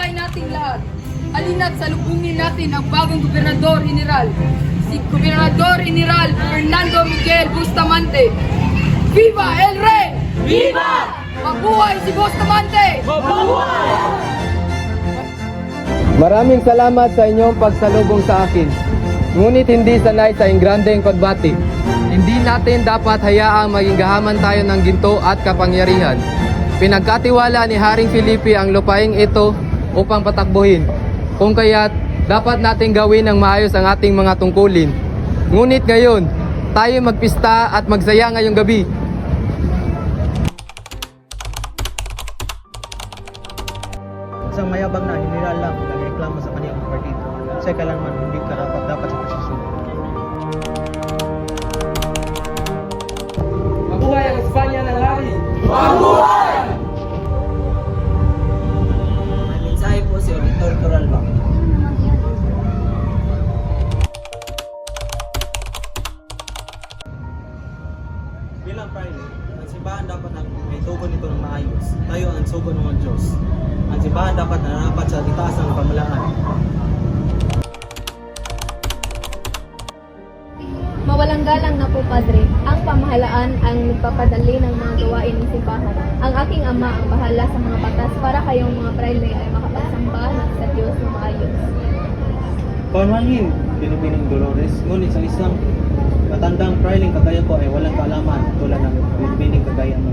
Mahusay nating lahat. Halina't salubungin natin ang bagong Gobernador General, si Gobernador General Fernando Miguel Bustamante. Viva el Rey! Viva! Mabuhay si Bustamante! Mabuhay! Maraming salamat sa inyong pagsalubong sa akin. Ngunit hindi sanay sa ingrandeng pagbati. Hindi natin dapat hayaang maging gahaman tayo ng ginto at kapangyarihan. Pinagkatiwala ni Haring Felipe ang lupaing ito upang patakbuhin. Kung kaya't dapat natin gawin ng maayos ang ating mga tungkulin. Ngunit ngayon, tayo magpista at magsaya ngayong gabi. Isang mayabang na general lang nagreklamo sa kaniyang partido. Sa kailanman hindi karapat dapat sa posisyon. Mabuhay ang Espanya ng hari! Mabuhay! May mensahe po si Auditor Coralba. Bilang Prime, ang simbahan dapat may tugon nito ng maayos. Tayo ang sugo ng mga Diyos. Ang simbahan dapat narapat sa itaas ng pamalaan. Mawalang galang na po, Padre. Ang pamahalaan ang nagpapadali ng mga gawain ng simbahan. Ang aking ama ang bahala sa mga batas para kayong mga praile ay makapagsamba sa Diyos na maayos. Pamanhin, Binibining Dolores, ngunit sa isang matandang Priling kagaya ko ay walang kaalaman tulad ng Binibining kagaya mo.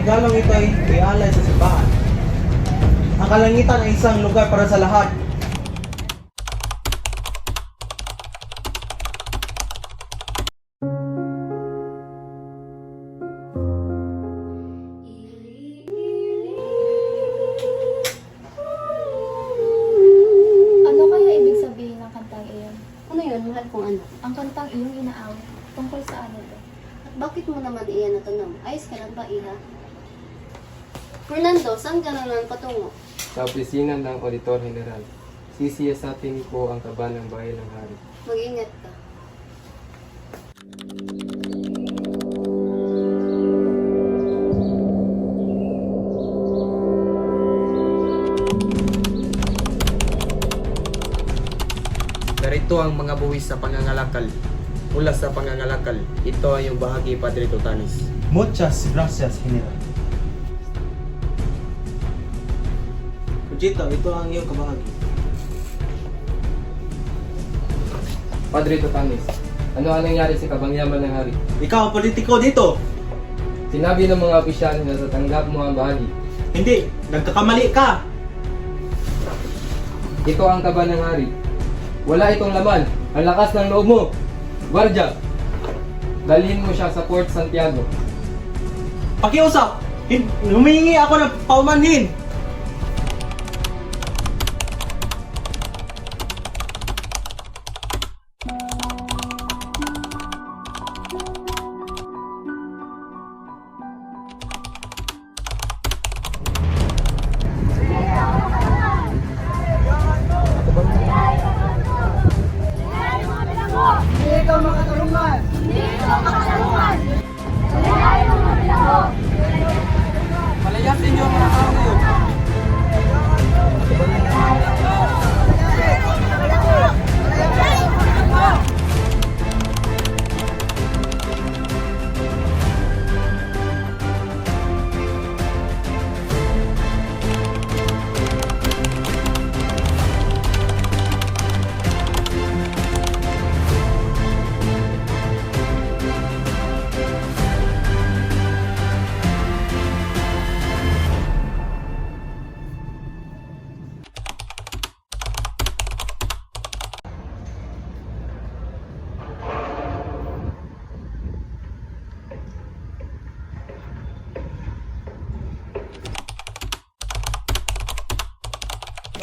Regalong ito ay ialay sa simbahan. Ang kalangitan ay isang lugar para sa lahat. Ano kaya ibig sabihin ng kantang iyon? Ano yun, mahal kong ano? Ang kantang iyong inaawit, tungkol sa ano to? At bakit mo naman iyan natanong? Ayos ka lang ba, Iha? Fernando, saan ka naman patungo? Sa opisina ng Auditor General, sisiyasatin ko ang kaba ng bahay ng hari. Mag-ingat ka. Narito ang mga buwis sa pangangalakal. Mula sa pangangalakal, ito ang iyong bahagi, Padre Totanis. Muchas gracias, General. Pujito, ito ang iyong kabahagi. Padre Totanis, ano ang nangyari sa kabangyaman ng hari? Ikaw ang politiko dito. Sinabi ng mga opisyal na sa tanggap mo ang bahagi. Hindi, nagkakamali ka. Ito ang kaba ng hari. Wala itong laman. Ang lakas ng loob mo. Guardia, dalhin mo siya sa Port Santiago. Pakiusap, humingi ako ng paumanhin. Palayasin niyo ang mga tao ngayon.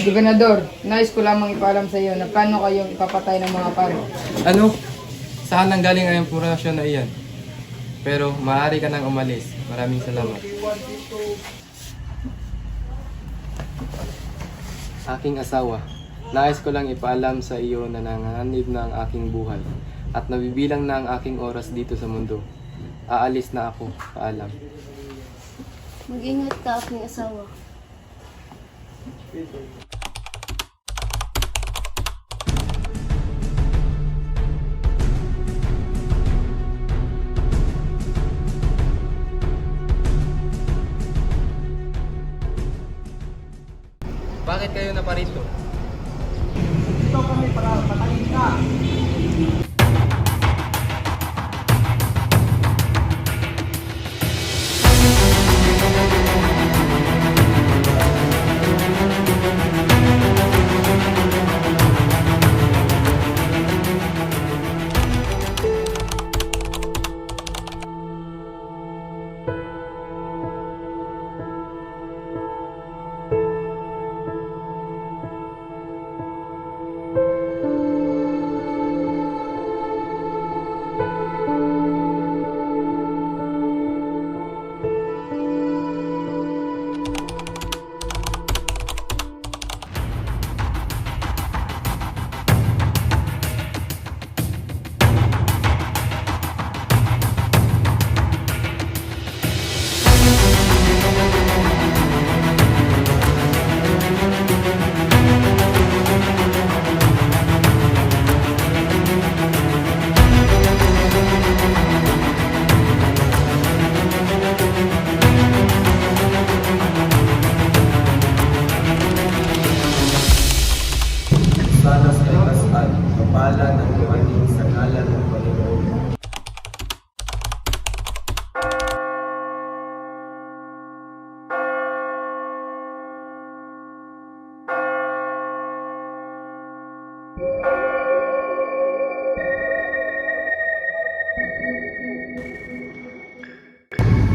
Gobernador, nais ko lamang ipaalam sa iyo na plano kayong ipapatay ng mga pare. Ano? Saan nang galing ang impormasyon na iyan? Pero maaari ka nang umalis. Maraming salamat. Aking asawa, Nais ko lang ipaalam sa iyo na nanganganib na ang aking buhay at nabibilang na ang aking oras dito sa mundo. Aalis na ako. Paalam. Mag-ingat ka, aking asawa. Bakit kayo naparito? Ito kami para patayin ka. Sana sa likas at kapalan ng dumating sa ngalan ng Panginoon.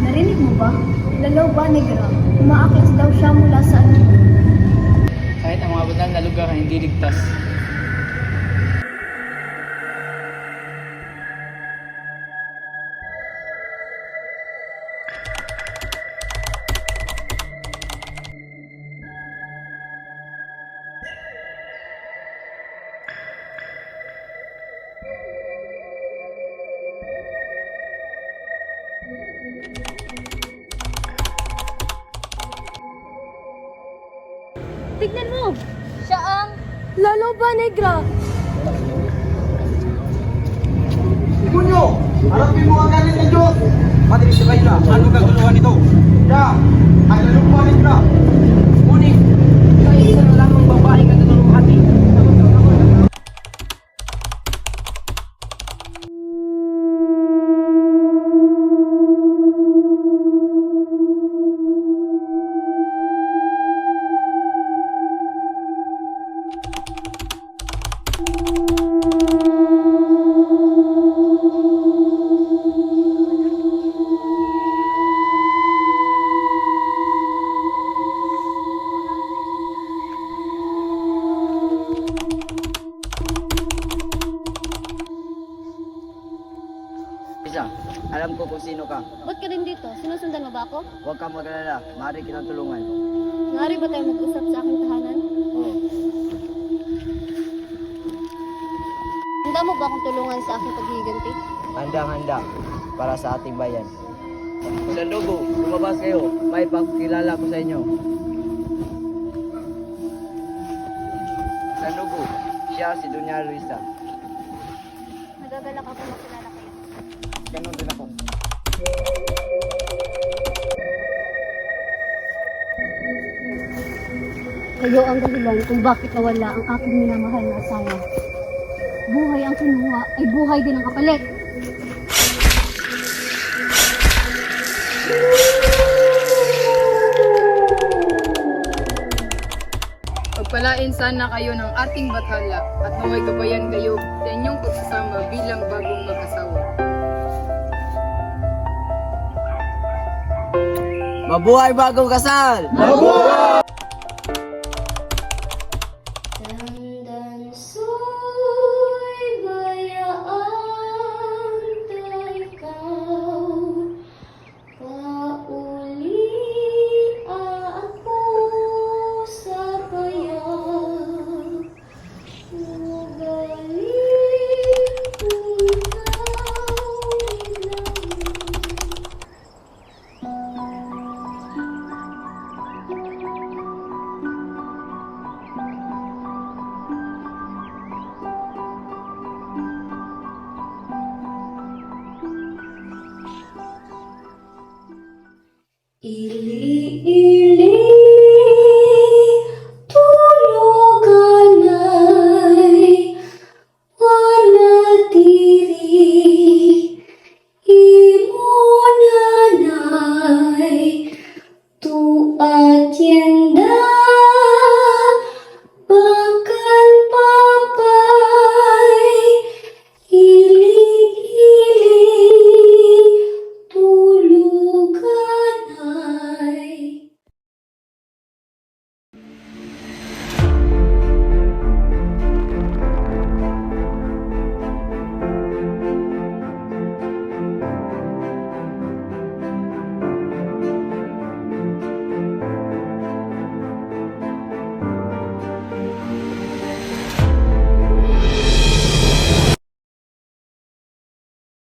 Narinig mo ba? Lalaw ba, Negra? Umaaklas daw siya mula sa Kahit ang mga banal na lugar ay hindi ligtas. Tignan mo! Siya ang Lalaw ba, Negra? Demonyo! Harapin mo ang galit ng Diyos! Padre Sibayla, ano kaguluhan ito? Ya! Ang lalumpuanin ka! Ngunit, ikaw ay isa na lamang babaeng katutulunghati. Isa, alam ko kung sino ka. Ba't ka rin dito? Sinusundan mo ba ako? Huwag kang mag-alala, maaari kitang tulungan. Ngari ba tayo mag-usap sa aking tahanan? Oo. Handa mo ba akong tulungan sa aking paghiganti? Handang-handa para sa ating bayan. Sandugo, lumabas kayo. May pagkilala ko sa inyo. Sandugo, siya si Doña Luisa. Nagagalak ako makilala kayo. Ganon din ako. Kayo ang dahilan kung bakit nawala ang aking minamahal na asawa. Buhay ang kinuha ay buhay din ang kapalit. Pagpalain sana kayo ng ating bathala at naway gabayan kayo sa inyong pagsasama bilang bagong mag-asawa. Mabuhay bagong kasal! Tandansoy bayaan ikaw, kauli ako sa bayan, Iliin